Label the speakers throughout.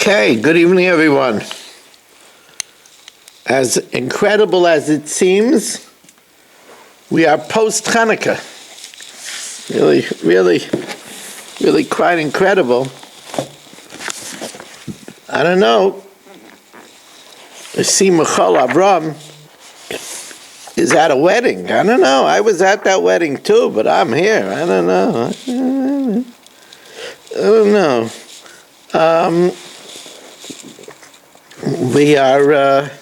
Speaker 1: Okay, good evening, everyone. As incredible as it seems, we are post-Hanukkah. Really quite incredible. I don't know. I see Michal Avram is at a wedding. I don't know. I was at that wedding too, but I'm here. I don't know. We are, let's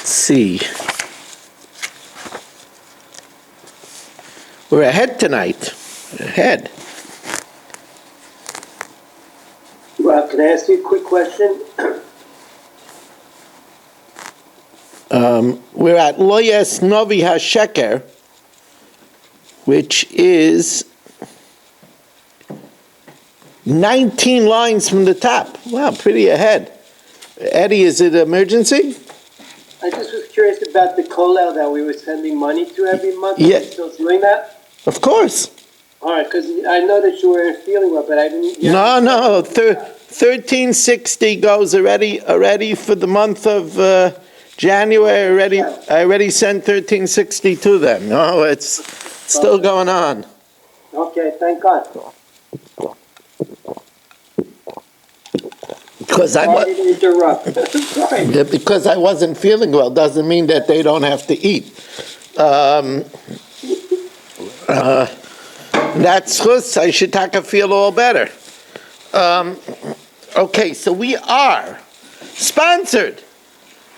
Speaker 1: see. We're ahead tonight. Ahead.
Speaker 2: Rob, can I ask you a quick question?
Speaker 1: We're at Loyes Novi HaSheker, which is 19 lines from the top. Wow, pretty ahead. Eddie, is it emergency?
Speaker 2: I just was curious about the kollel that we were sending money to every month.
Speaker 1: Yeah.
Speaker 2: Are you still doing that?
Speaker 1: Of course.
Speaker 2: All right, because I know that you weren't feeling well, but I didn't...
Speaker 1: No, 1360 goes already for the month of January. I already sent 1360 to them. No, it's still going on.
Speaker 2: Okay, thank God.
Speaker 1: Because because I wasn't feeling well doesn't mean that they don't have to eat. That's chus. I should feel all better. Okay, so we are sponsored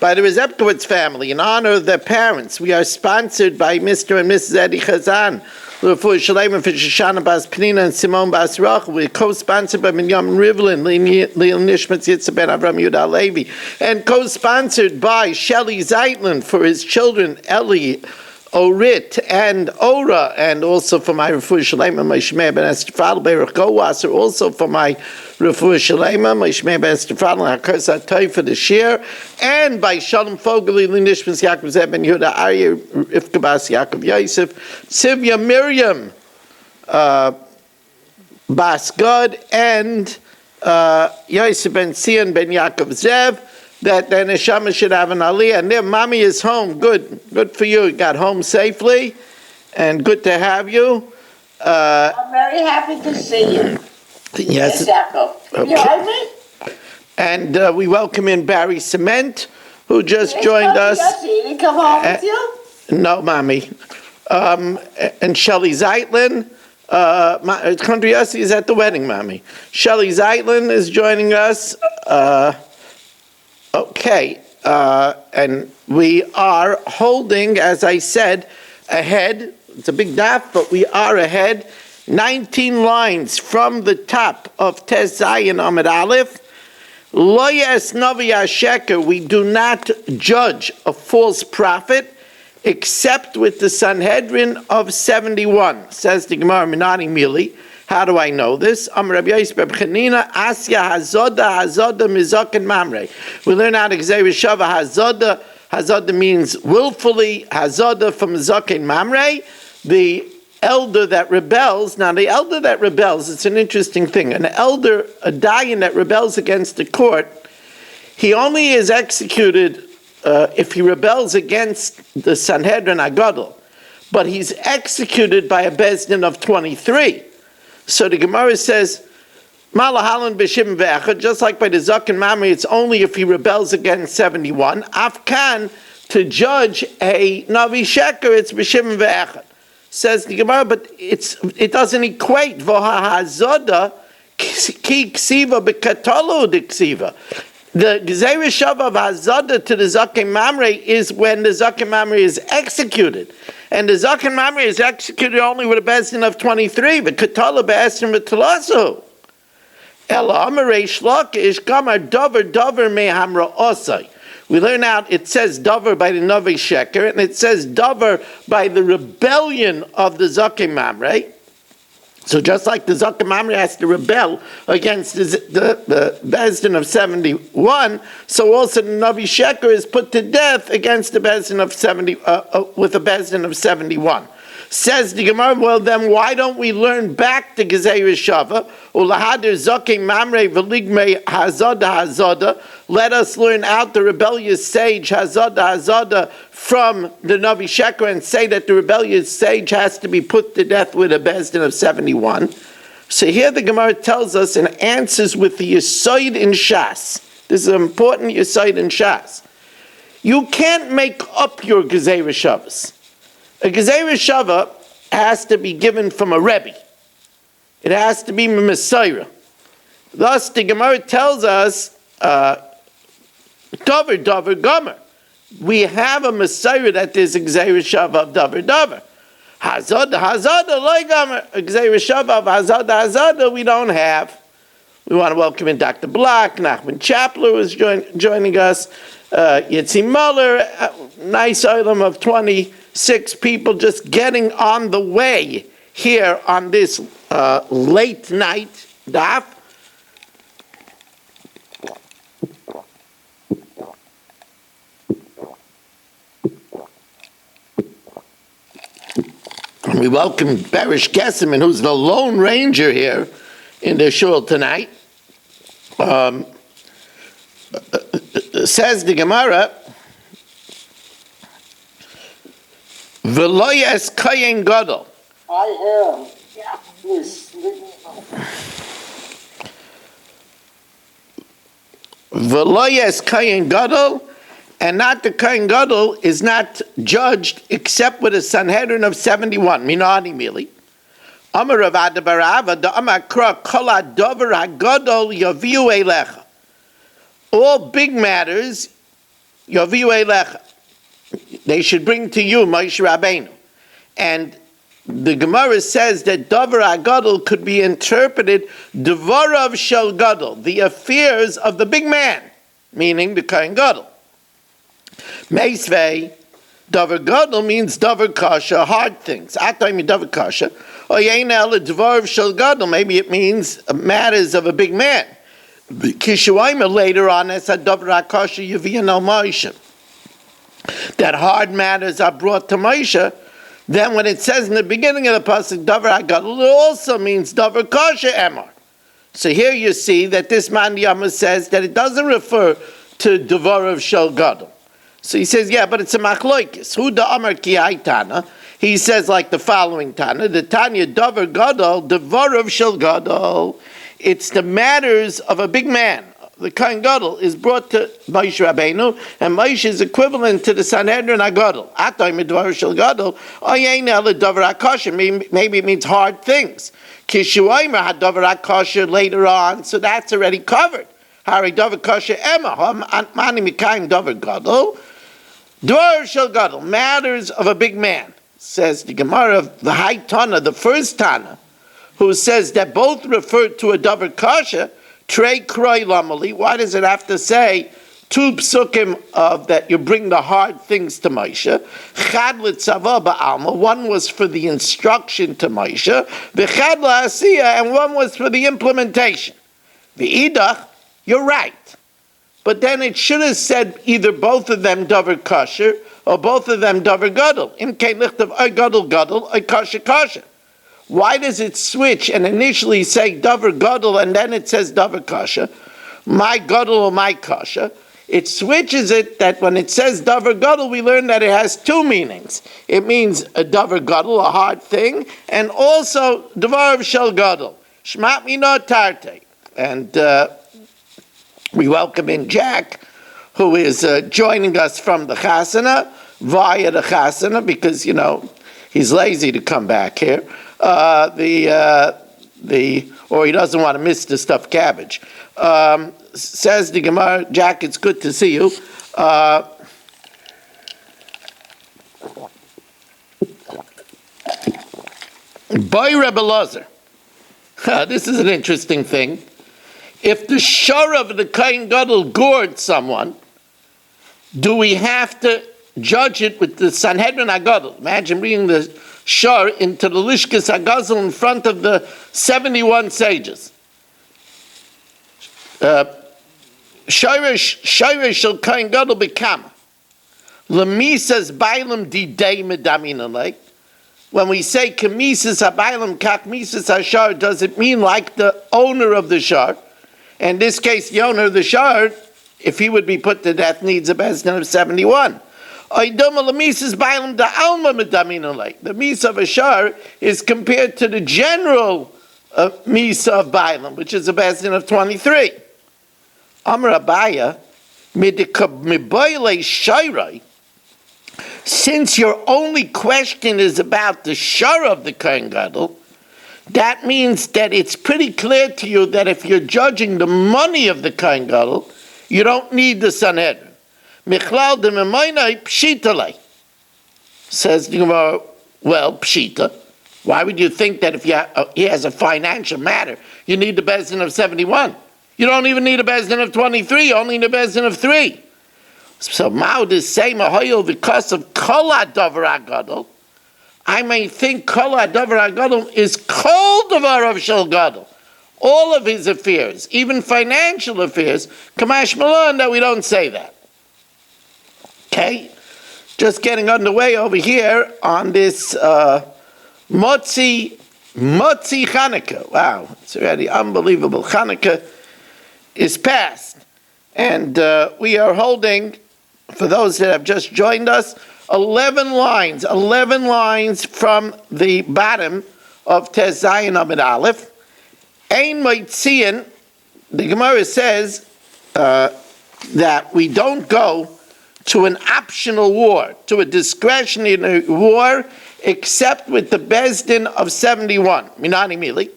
Speaker 1: by the Rezepkowitz family in honor of their parents. We are sponsored by Mr. and Mrs. Eddie Chazan, for Shalem for Shoshana Bas Penina and Simone Bas Rach. We're co-sponsored by Minyamin Rivlin, Leil Nishmatz Yitzhak Ben Avram Yehuda Levi, and co-sponsored by Shelley Zeitlin for his children Eli, Orit, and Ora, and also for my Refuah Shalema, my Shmei Ben Estefadl, Berach Gowasser, also for my Refuah Shalema, my Shmei Ben Estefadl, HaKos HaToy for the share, and by Shalom Fogel, Leil Nishmatz Yaakov Zeb Ben Yehuda Aryeh, Rivka Bas Yaakov Yosef, Sivya Miriam Bas Gad, and Yosef Ben Sion Ben Yaakov Zev, that their neshama should have an aliyah, and their mommy is home. Good for you. You got home safely, and good to have you.
Speaker 3: I'm very happy to see you.
Speaker 1: Yes.
Speaker 3: Okay. You heard me?
Speaker 1: And we welcome in Barry Cement, who just joined us.
Speaker 3: He didn't come home with you?
Speaker 1: No, mommy. And Shelley Zeitlin. Country Yossi is at the wedding, mommy. Shelley Zeitlin is joining us. Okay, and we are holding, as I said, ahead. It's a big daf, but we are ahead. 19 lines from the top of Tes Zayin Amud Aleph. Lo yes Novi HaSheker, we do not judge a false prophet except with the Sanhedrin of 71, says the Gemara Minani Mili. How do I know this? Rabbi Yosef Reb Chanina, Asya Hazoda Mizaken Mamre. We learn out Gzeir Shava Hazoda. Hazoda means willfully. Hazoda from Mizaken Mamre, the elder that rebels. Now, the elder that rebels, it's an interesting thing. An elder, a dayan that rebels against the court, he only is executed if he rebels against the Sanhedrin Agadol, but he's executed by a Bezdin of 23. So the Gemara says, Malahalan b'shim ve'echad, just like by the Zaken Mamre, it's only if he rebels against 71. Afkan, to judge a Navi Sheker, it's b'shim ve'echad. Says the Gemara, but it doesn't equate. Voha hazoda ki ksiva b'katolo de ksiva. The Gzeir Shava of hazoda to the Zaken Mamre is when the Zaken Mamre is executed. And the Zaken Mamre is executed only with a Bezdin of 23. But Katala Be'esrim V'Talasu. Ela Amarei Shlakish Gamar Dover Mehamra Osai. We learn out, it says Dover by the Novi Sheker, and it says Dover by the rebellion of the Zaken Mamre. So just like the Zaken Mamre has to rebel against the Bezdin of 71, so also the Navi Sheker is put to death against the Bezdin of 70 with a Bezdin of 71. Says the Gemara, well then why don't we learn back to Gezeira Shava? Ulahadir Zokim Mamre Veligme Hazada Hazada. Let us learn out the rebellious sage Hazada Hazada from the Navi Sheker and say that the rebellious sage has to be put to death with a Bezdin of 71. So here the Gemara tells us and answers with the Yisoid in Shas. This is an important Yisoid in Shas. You can't make up your Gezeira Shavas. A Gezeira Shava has to be given from a Rebbe. It has to be Messiah. Thus, the Gemara tells us, Dover, Dover, Gomer. We have a Messiah that is a Gezeira Shava of Dover, Dover. Hazada, Hazada, like Gomer. A Gezeira Shava of Hazada, Hazada, we don't have. We want to welcome in Dr. Block, Nachman Chapler was joining us, Yitzi Muller, nice item of 26 people just getting on the way here on this late night daf. We welcome Barish Kesselman, who's the Lone Ranger here in the shul tonight. Says the Gemara, V'loyes kayin gadol.
Speaker 3: I hear him. Yeah, please.
Speaker 1: V'loyes kayin gadol, and not the kayin gadol is not judged except with a Sanhedrin of 71. Minani mili. Amar Rav Ada bar Ava, the Amar Kra Kol HaDover HaGadol Yaviu Eilecha. All big matters, Yaviu Eilecha. They should bring to you, Moshe Rabbeinu. And the Gemara says that Dover HaGadol could be interpreted Devorav Shel Gadol, the affairs of the big man, meaning the Kohen Gadol. Meisvei, Dover Gadol means Dover Kasha, hard things. Atayim Dover Kasha. Or Yainel Devorav Shel Gadol, maybe it means matters of a big man. Kishuayma later on, as a Dover HaKasha Yavian al Moshe. That hard matters are brought to Moshe. Then when it says in the beginning of the pasuk Dover HaGadol, it also means Dover Kasha Emor. So here you see that this man Yama says that it doesn't refer to Devorav Shel Gadol. So he says, yeah, but it's a machloikis. Who the Amar Ki Tana? He says like the following Tana, the Tanya Dover Gadol, Devorav Shel Gadol. It's the matters of a big man. The Kohen Gadol is brought to Moshe Rabbeinu, and Moshe is equivalent to the Sanhedrin HaGadol. Atay Devorav Shel Gadol, Oyein El Dover HaKasha, maybe it means hard things. Kishuaymer had Dover HaKasha later on, so that's already covered. Hari Dover Kasha Emma, Mani Mikayim Dover Gadol, Devorav Shel Gadol, matters of a big man. Says the Gemara of the High Tana, the first Tana, who says that both refer to a Dover Kasha, Trey Kroy Lamali. Why does it have to say two psukim of that you bring the hard things to Moshe? Chad l'tzava ba'alma. One was for the instruction to Moshe. V'chad la'asiyah, and one was for the implementation. V'idach, you're right. But then it should have said either both of them Dover Kasher or both of them Dover Gadol. Im kein lichtav ay Gadol Gadol ay Kasher Kasher. Why does it switch and initially say Dover Gadol and then it says Dover Kasha? My Gadol or my Kasha? It switches it that when it says Dover Gadol, we learn that it has two meanings. It means a Dover Gadol, a hard thing, and also Devorav Shel Gadol. Shmat Mino Tarte. And we welcome in Jack, who is joining us from the Chasana, via the Chasana, because, you know, he's lazy to come back here. Or he doesn't want to miss the stuffed cabbage. Says the Gemara, Jack, it's good to see you. By Rebbe Lazar. This is an interesting thing. If the shor of the Kohen Gadol gored someone, do we have to judge it with the Sanhedrin HaGadol? Imagine bringing the shor into the Lishkas HaGazal in front of the 71 sages. Shorish shel Kohen Gadol bekama. Lemisas bailam didei medaminalei. when we say Kemises Habaylam Kach Mises Hashar, does it mean like the owner of the shar? In this case, the owner of the shar, if he would be put to death, needs a bezdin of 71. The misa of a shar is compared to the general misa of Bailam, which is a bezdin of 23. Amar Abaya, since your only question is about the shar of the Kohen Gadol, that means that it's pretty clear to you that if you're judging the money of the Kohen Gadol, you don't need the Sanhedrin. Michlal de Memoinai Pshitalei. Says the Gemara, well, Pshita. Why would you think that if he has a financial matter, you need the bezdin of 71? You don't even need a bezdin of 23, you only need a bezdin of 3. So Maud is saying, because of Kol HaDavar HaGadol, I may think Kol HaDavar HaGadol is Kol Davar of Shel Gadol. All of his affairs, even financial affairs, Kamash Malon, that we don't say that. Okay? Just getting underway over here on this Motzi Chanukah. Wow, it's already unbelievable. Chanukah is past. And we are holding, for those that have just joined us, 11 lines from the bottom of Tez Zayin Amid Aleph. Ein Moitzian, the Gemara says that we don't go to an optional war, to a discretionary war, except with the bezdin of 71. Minani Mili.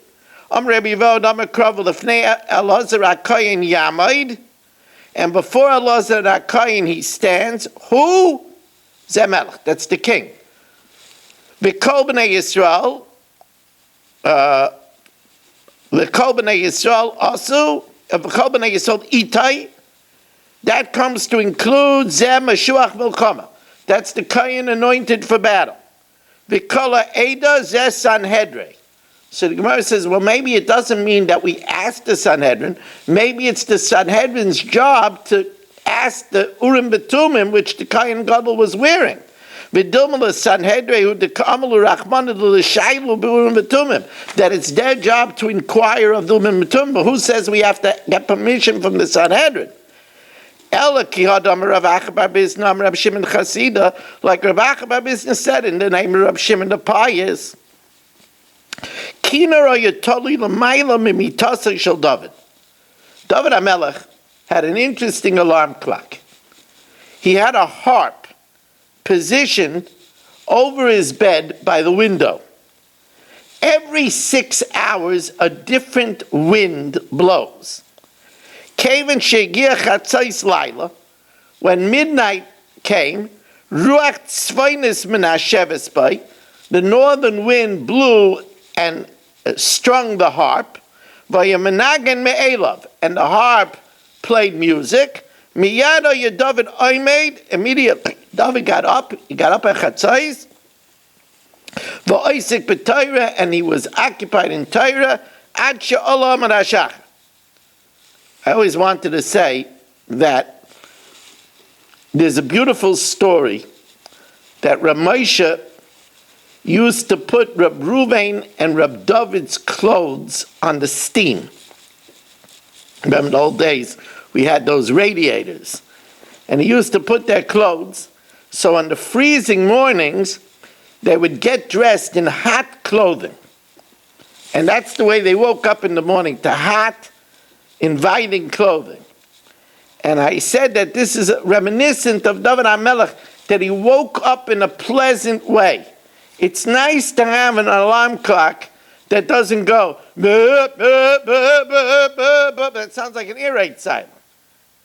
Speaker 1: Rabbi Yevod, Krav Lefnei Elazar HaKohen Yamaid. And before Elazar HaKohen he stands. Who? Zemelech. That's the king. V'kol b'nei Yisrael. V'kol b'nei Yisrael asu. V'kol b'nei Yisrael itai. That comes to include Zeh Meshuach Milchama. That's the Kohen anointed for battle. V'kol ha'eda Zeh Sanhedrin. So the Gemara says, well, maybe it doesn't mean that we ask the Sanhedrin. Maybe it's the Sanhedrin's job to ask the Urim Betumim, which the Kohen Gadol was wearing. That it's their job to inquire of the Urim Betumim. But who says we have to get permission from the Sanhedrin? Like Rav Achabar said in the name of Rav Shimon the Pious, David HaMelech had an interesting alarm clock. He had a harp positioned over his bed by the window. Every 6 hours, a different wind blows. When midnight came, the northern wind blew and strung the harp, and the harp played music. Immediately, David got up. He got up at Chatzais, and he was occupied in Torah. I always wanted to say that there's a beautiful story that Rav Moshe used to put Rab Ruvain and Rab David's clothes on the steam. Remember in the old days, we had those radiators. And he used to put their clothes, so on the freezing mornings, they would get dressed in hot clothing. And that's the way they woke up in the morning, to hot, inviting clothing. And I said that this is reminiscent of David HaMelech, that he woke up in a pleasant way. It's nice to have an alarm clock that doesn't go, it sounds like an ear raid siren.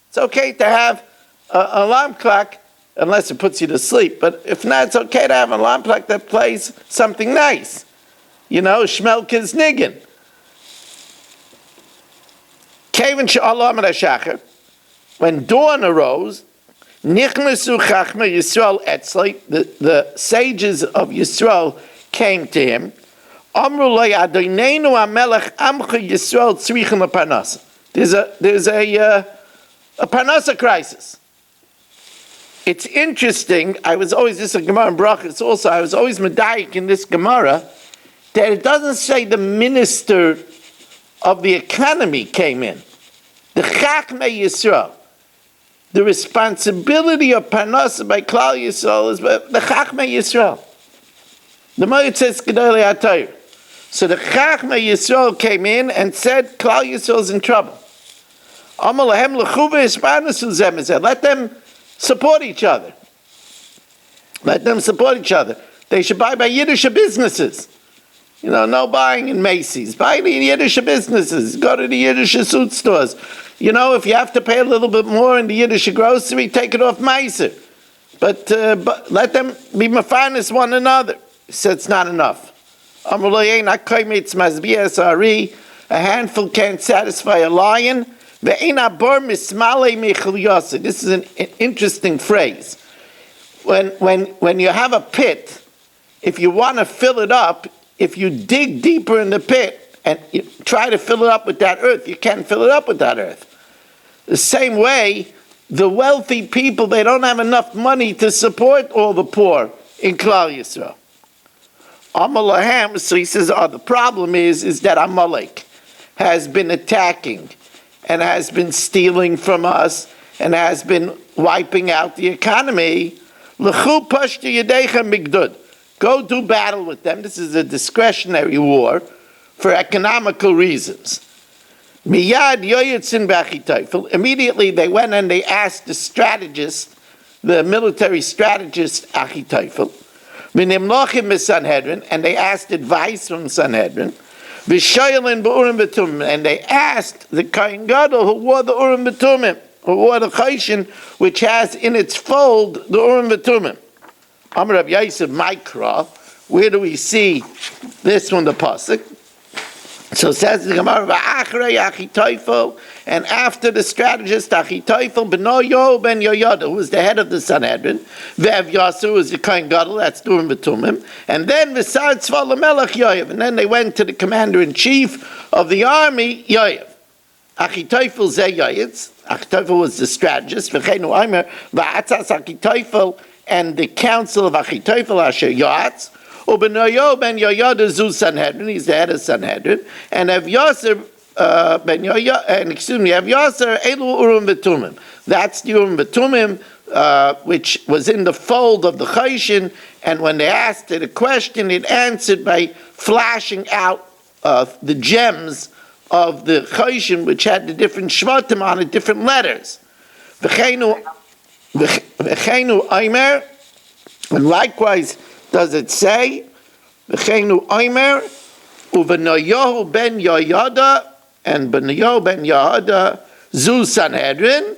Speaker 1: It's okay to have an alarm clock, unless it puts you to sleep, but if not, it's okay to have an alarm clock that plays something nice. You know, Shmelka's Niggin. When dawn arose, Nichnasu Chachma Yisrael Etzlai, the sages of Yisrael came to him. Amru Loi Adonenu HaMelech Amcha Yisrael Tzrichen LaParnasa. There's a Parnasa crisis. it's interesting. This is a Gemara in Brachos also. I was always medayik in this Gemara that it doesn't say the minister of the economy came in. The Chachmei Yisrael. The responsibility of Parnasa by Klal Yisrael is the Chachmei Yisrael. The Moed says Gedolei HaTorah. So the Chachmei Yisrael came in and said Klal Yisrael is in trouble. Amar lahem lechuva isparnasu zeh mezeh. Let them support each other. Let them support each other. They should buy by Yiddish businesses. No buying in Macy's. Buy in Yiddish businesses. Go to the Yiddish suit stores. If you have to pay a little bit more in the Yiddish grocery, take it off Meiser. But let them be mafarnis one another. He said it's not enough. A handful can't satisfy a lion. This is an interesting phrase. When you have a pit, if you want to fill it up, if you dig deeper in the pit and you try to fill it up with that earth, you can't fill it up with that earth. The same way, the wealthy people, they don't have enough money to support all the poor in Klal Yisrael. Amalahem, so he says, the problem is that Amalek has been attacking and has been stealing from us and has been wiping out the economy. L'chu pashtu yedechem migdud. Go do battle with them. This is a discretionary war for economical reasons. Miyad yoyetzin b'Achitophel. Immediately they went and they asked the strategist, the military strategist Achitophel, Minimlochim Sanhedrin, and they asked advice from Sanhedrin. V'shoylin b'urim v'tumim, and they asked the Kohen Gadol who wore the urim v'tumim, who wore the choshen, which has in its fold the urim v'tumim. Amar Rabbi Yosef Mikra, where do we see this from the pasuk? So it says the Gemara, V'achrei Achitophel, and after the strategist Achitophel, Benoyo ben Yoyada, who was the head of the Sanhedrin, Ve'ev Yasu was the Kohen Gadol, that's Urim v'tumim, and then V'sar Tzva Lamelech Yoav, and then they went to the commander-in-chief of the army, Yoav. Achitophel Zeh Yoyitz, Achitophel was the strategist, V'cheinu Aimer, V'atzas Achitophel, and the council of Achitophel Asher Yoatz, Ubenoyo ben Yoyada zu Sanhedrin, he's the head of Sanhedrin, and Evyaser ben Yoyada, and Evyaser Elu Urim v'tumim. That's the Urim v'tumim, which was in the fold of the choshen, and when they asked it a question, it answered by flashing out the gems of the choshen, which had the different shvatim on it, different letters. V'cheinu Aimer, and likewise does it say, V'cheinu Aimer, Uvenoyohu ben Yoyada, and Benoyo ben Yoyada, Zu Sanhedrin,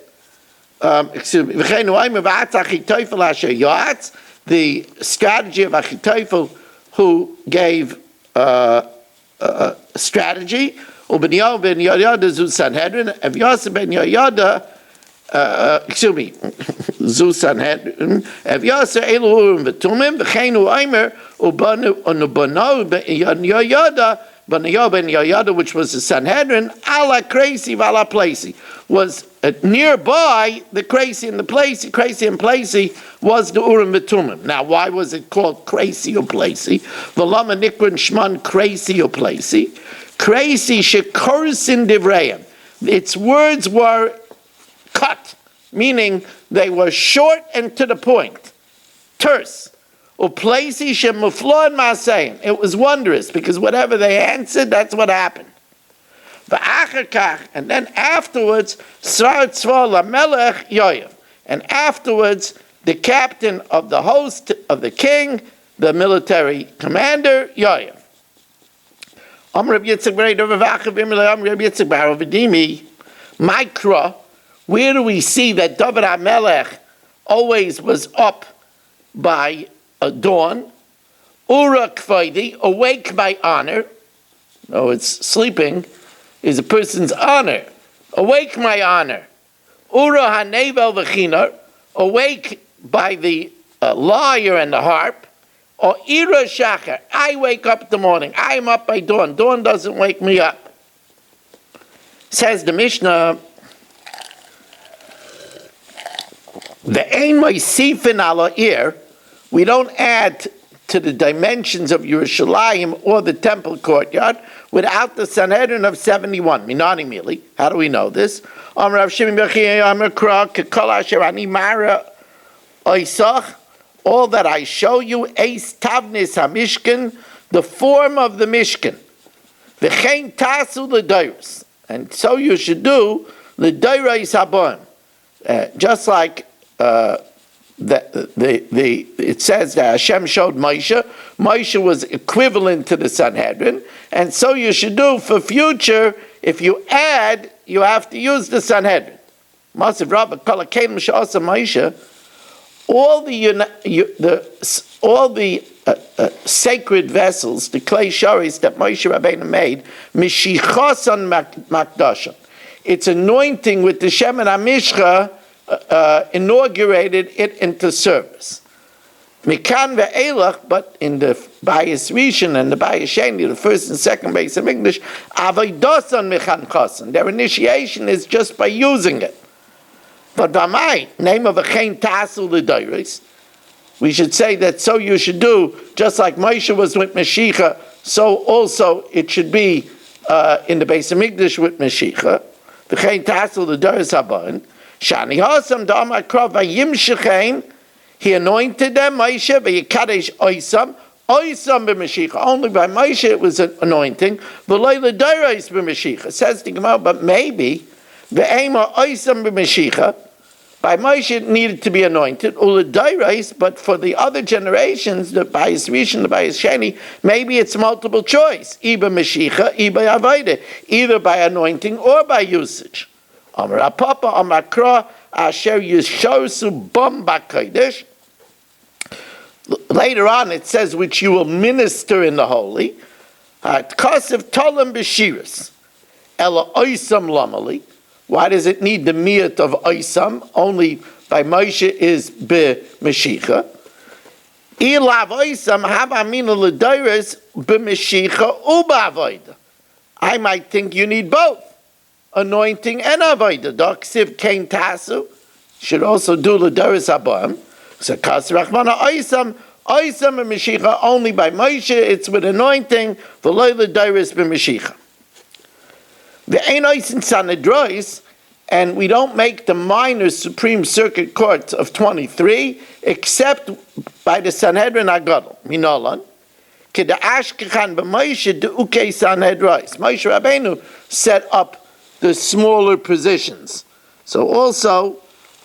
Speaker 1: V'cheinu Aimer, V'atz Achitophel Asher Yoatz, the strategy of Achitophel, who gave strategy, Uvenoyo ben Yoyada, Zu Sanhedrin, Evyaser ben Yoyada, Zu Sanhedrin, Evyaser Elu Urim v'tumim, V'cheinu Aimer, Ubano ben Yoyada, Benoyo ben Yoyada, which was the Sanhedrin, ala Crazy v'ala Placey, was nearby the Crazy and the Placey. Crazy and Placey was the Urim v'tumim. Now, why was it called Crazy or Placey? V'lama nikran shman Crazy or Placey. Crazy shekorsin divreim. Its words were cut, meaning they were short and to the point, terse. Uplaisi shemuflon masein. It was wondrous because whatever they answered, that's what happened. And then afterwards, Sar Tzva Lamelech Yoav. And afterwards, the captain of the host of the king, the military commander, Yoav. Mikra. Where do we see that David HaMelech always was up by dawn? Ura kvaidi, awake by honor. No, it's sleeping is a person's honor. Awake my honor. Ura hanevel v'chinar, awake by the lyre and the harp. Or ira shachar, I wake up in the morning. I am up by dawn. Dawn doesn't wake me up. Says the Mishnah, The ein moisifin ala ir, we don't add to the dimensions of Yerushalayim or the temple courtyard without the Sanhedrin of 71. Minani mili. How do we know this? All that I show you, Eis Tavnis HaMishkan, the form of the Mishkan. V'chein tasu l'dayros. And so you should do l'dayros haboim. Just like it says that Hashem showed Moshe. Moshe was equivalent to the Sanhedrin. And so you should do for future, if you add, you have to use the Sanhedrin. Masav Rabbah Kol HaKelim She'asa Moshe, all the sacred vessels, the clay sharis that Moshe Rabbeinu made, Mishichosan Makdashon. It's anointing with the Shemen HaMishcha, inaugurated it into service. Mikan ve'elach, but in the Bayis Rishon and the Bayis Sheni, the first and second base of English, Avodosan Michan Chosan. Their initiation is just by using it. But by my name of a Chen Tasu L'Dayris, we should say that so you should do, just like Moshe was with Mashiach, so also it should be in the base of English with Mashiach. The Chen Tasu L'Dayris Haban. Shani Hasam Dama Krav Vayimshechein, he anointed them, Moshe, Vayikadesh Oisam b'Mashiach. Only by Moshe it was an anointing. V'loi l'dayros b'Mashiach. Says the Gemara, but maybe V'ema Oisam b'Mashiach. By Moshe it needed to be anointed. U'l'dayros, but for the other generations, the Bayis Rishon, the Bayis Sheni, maybe it's multiple choice. Either Mashiach, either Avodah, either by anointing or by usage. Amar Papa, Amar Kra, Asher Yishosu Bam B'Kodesh. Later on it says, which you will minister in the holy. Kasev Tolam B'Shiras. Ela Oisam Lamali. Why does it need the miyat of Oisam? Only by Moshe is B'Mashiach. Ilav Oisam Havamina L'Dayros B'Mashiach U'B'Avodah. I might think you need both. Anointing and avodah. Doksiv kain tasu should also do l'daris abam. So kas rachmana oisam and Mashiach only by Moshe. It's with anointing. V'loy l'daris b'Mashiach. Ve'ein oisin sanedrois, and we don't make the minor Supreme Circuit Courts of 23 except by the Sanhedrin Agadol minolan. K'da ashkechan b'Moshe de'ukei sanedrois. Moshe Rabbeinu set up the smaller positions. So also,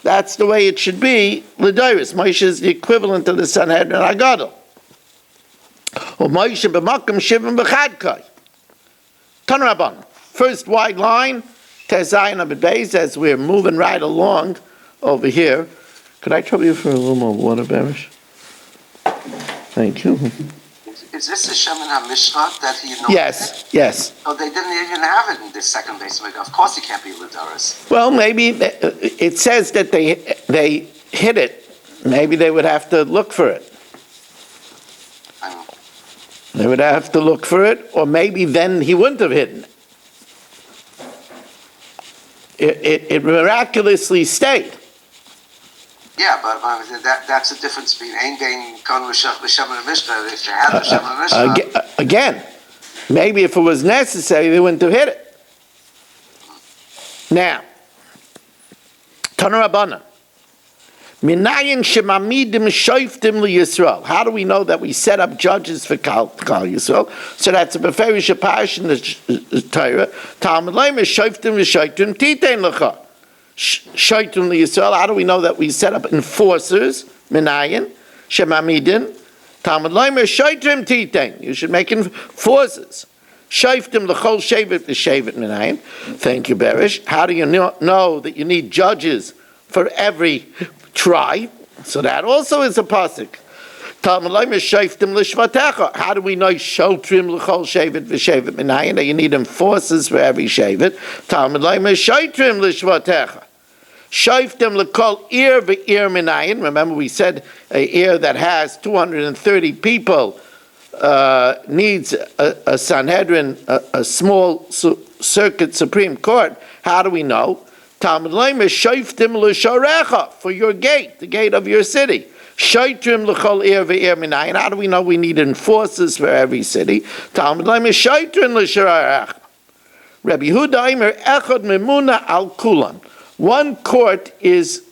Speaker 1: that's the way it should be. L'dayros. Moshe is the equivalent of the Sanhedrin Agadol. Or Moshe b'makam shivim b'chadkai. Tanraban. First wide line, Tezayin Abed Beis, as we're moving right along over here. Could I trouble you for a little more water, Barish? Thank you.
Speaker 3: Is this the Shemin HaMishra that he knows?
Speaker 1: Yes.
Speaker 3: Oh, they didn't even have it in this second base. Of course, it can't be L'Daris.
Speaker 1: Well, maybe it says that they hid it. Maybe they would have to look for it. They would have to look for it, or maybe then he wouldn't have hidden it. It miraculously stayed.
Speaker 3: Yeah, but that's the difference between Ein Bein Kon L'Shem HaMishra. If they had the Shem HaMishra.
Speaker 1: Again, maybe if it was necessary, they wouldn't have hit it. Now, Tana Rabbana. Minayin shemamidim shoiftim liyisrael. How do we know that we set up judges for Kal Yisrael? So that's a beferish parsha in the Torah. Talmud leimer shoiftim v'shoiftim titein lecha. Shoiftim liyisrael. How do we know that we set up enforcers? Minayin shemamidim. Talmud leimer shoiftim titein. You should make enforcers. Shoiftim lechol shevet v'shevet minayin. Thank you, Berish. How do you know that you need judges for every tribe? So that also is a pasuk. How do we know shotrim l'chol shevet v'shevet minayin? That you need enforcers for every shevet. Shotrim l'shvatecha. Shoftim l'kol ir v'ir minayin. Remember, we said a ir that has 230 people needs a Sanhedrin, a small circuit Supreme Court. How do we know? Talmud Leimer Shoiftim l'sharecha, for your gate, the gate of your city. Shoitrim l'chol ir ve'ir minayin. How do we know we need enforcers for every city? Talmud Leimer Shoitrim l'sharecha. Rabbi Yehuda Eimer echad memuna al kulan. One court is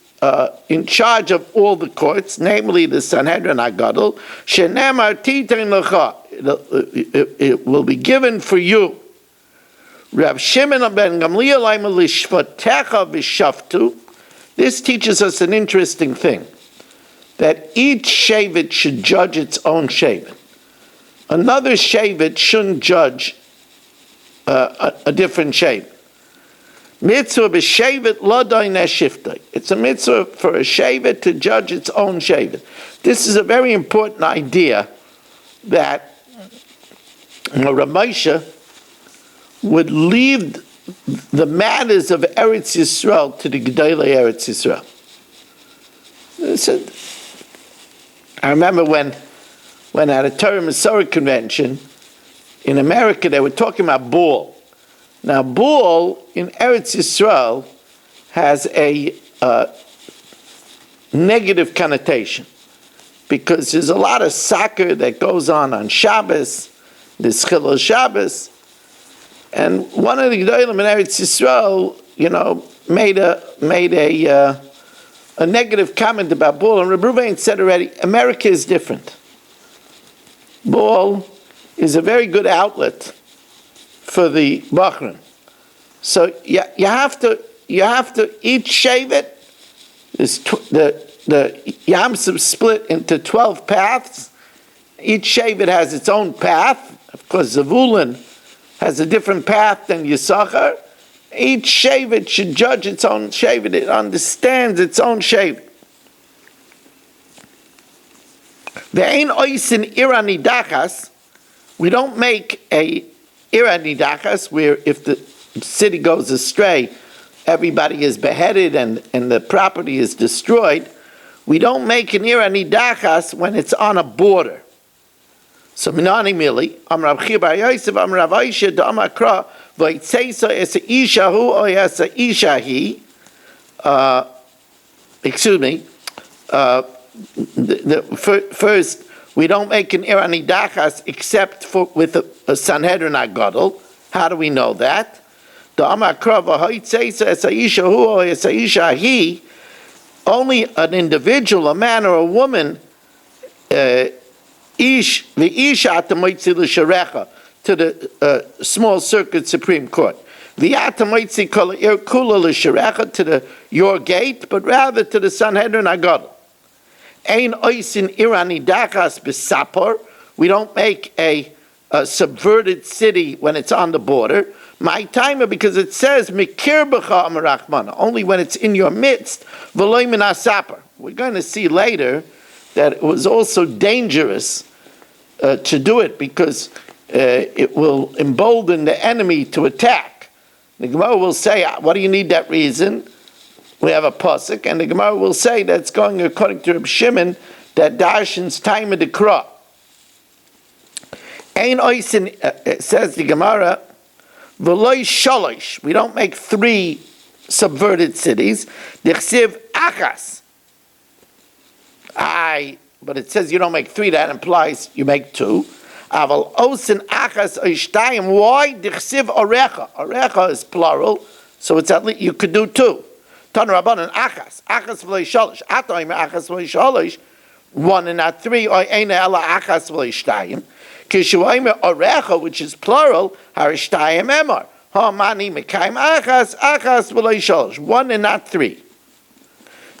Speaker 1: in charge of all the courts, namely the Sanhedrin Agadol. Shenemar titein lecha. It will be given for you. Rav Shimon ben Gamliel Eimer lishvatecha v'shaftu. This teaches us an interesting thing, that each shevet should judge its own shevet. Another shevet shouldn't judge a different shevet. Mitzvah b'shevet ladai neshiftai. It's a mitzvah for a shevet to judge its own shevet. This is a very important idea, that Rav Moshe would leave the matters of Eretz Yisrael to the Gedolei Eretz Yisrael. I remember when at a Torah Masorah convention in America, they were talking about Baal. Now, Baal in Eretz Yisrael has a negative connotation, because there's a lot of soccer that goes on Shabbos, this Chilul Shabbos, and one of the Gedolim in Eretz Yisrael, made a negative comment about Baal, and Reb Ruvain said already, America is different. Baal is a very good outlet for the Bachran. So you have to each shevet, the Yam Suf split into 12 paths. Each shevet has its own path. Of course, Zavulun has a different path than Yisachar. Each shevet should judge its own shevet. It understands its own shevet. Ve'ein oisin irani dachas. We don't make a irani dachas where if the city goes astray, everybody is beheaded and the property is destroyed. We don't make an irani dachas when it's on a border. So minani mili, Amrav Chibar Yosef, Amrav Aisha, Da'amakra, V'itzeisa es isha hu o es isha he. First, we don't make an irani dachas except for with a Sanhedrin Agadol. How do we know that? Da'amakra v'itzeisa es isha hu o es isha he. Only an individual, a man or a woman, Ish v'isha atamoitzi l'sharecha, to the small circuit Supreme Court. V'atamoitzi kol ir kula l'sharecha, to your gate, but rather to the Sanhedrin Agadol. Ein oisin irani dachas b'sapor. We don't make a subverted city when it's on the border. My timer, because it says mikir b'cha amarachmana, only when it's in your midst. V'loy min hasapor. We're going to see later that it was also dangerous to do it, because it will embolden the enemy to attack. The Gemara will say, what do you need that reason? We have a pasuk, and the Gemara will say that's going according to Reb Shimon, that Darshan's time of the Kra. Ein oisin, says the Gemara, v'loy shalosh. We don't make 3 subverted cities. Dichsiv achas. But it says you don't make 3. That implies you make 2. Aval osin achas oishtayim. Why? Dichsiv orecha. Orecha is plural, so it's at least you could do 2. Tan rabbanan achas. Achas v'loy shalosh. Atoim achas v'loy shalosh. 1 and not 3. Or eina ela achas v'loy shtayim. Kishuayim orecha, which is plural. Harishtayim emar. Mani mekayim achas. Achas v'loy shalosh. 1 and not 3.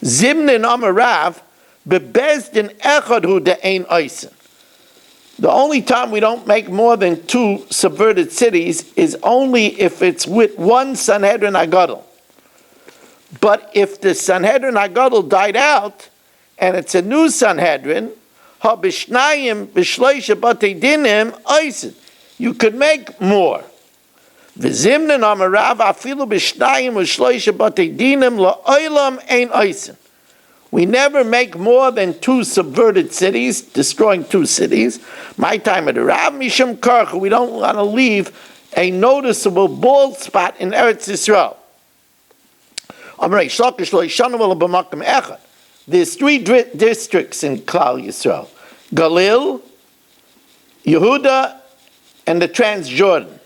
Speaker 1: Zimnin amarav. Bebezdin echad hu de'ein oisin. The only time we don't make more than 2 subverted cities is only if it's with 1 Sanhedrin Agadol. But if the Sanhedrin Agadol died out and it's a new Sanhedrin, ha bishnayim b'shloisha batei dinim oisin. You could make more. V'zimnin amarav afilu bishnayim b'shloisha batei dinim la'olam ein oisin. We never make more than 2 subverted cities, destroying 2 cities. My time at the Rav Mishum Karcha, we don't want to leave a noticeable bald spot in Eretz Yisrael. There's three districts in Klal Yisrael: Galil, Yehuda, and the Transjordan,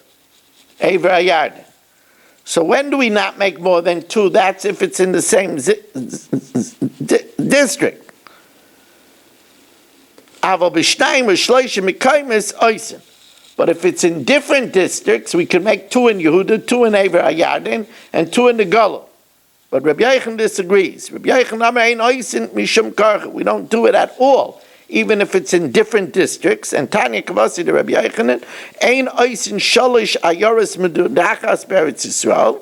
Speaker 1: Ever Ayarden. So when do we not make more than two? That's if it's in the same district. But if it's in different districts, we can make two in Yehuda, two in Ever Ayarden, and two in the Galil. But Rabbi Yochanan disagrees. Rabbi Yochanan, we don't do it at all, even if it's in different districts. And Tanya Kavasi to Rabbi Yochanan, Ein Oisin Shalish Ayoris Medudachas Beretz Yisrael.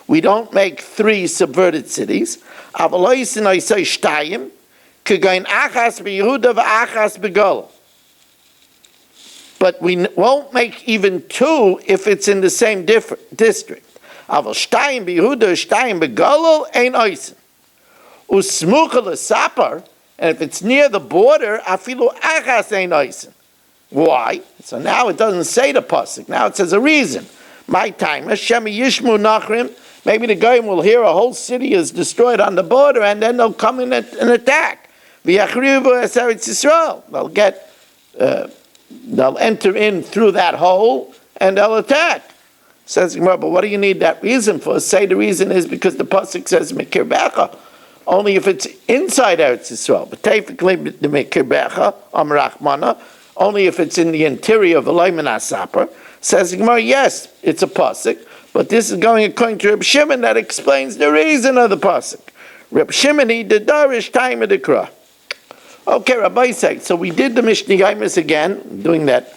Speaker 1: We don't make three subverted cities. Aval Oisin Oisai Shtayim, Kegain Achas BeYehuda v'Achas BeGalil. But we won't make even two if it's in the same district. Aval Shtayim BeYehuda, Shtayim BeGalil, Ein Oisin. Usmucha l'Sapar, and if it's near the border, afilu achas ein oisin. Why? So now it doesn't say the pasuk. Now it says a reason. My time, Hashem yishmu nachrim. Maybe the guy will hear a whole city is destroyed on the border, and then they'll come in and attack. V'yachrivu es Eretz Yisrael. They'll enter in through that hole and they'll attack. Says Gemara, but what do you need that reason for? Say the reason is because the pasuk says Mekir Becha. Only if it's inside Eretz Yisrael. But typically, the Mekir Becha, Amrachmana, only if it's in the interior of the Leiman HaSapar. Says Gemara, yes, it's a pasuk, but this is going according to Reb Shimon that explains the reason of the pasuk. Reb Shimon, he did Darish time of the Kra. Okay, Rabbi said, so we did the Mishnah Yaimis again, doing that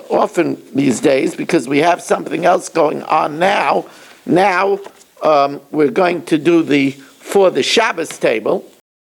Speaker 1: often these days because we have something else going on now. Now, we're going to do for the Shabbos table.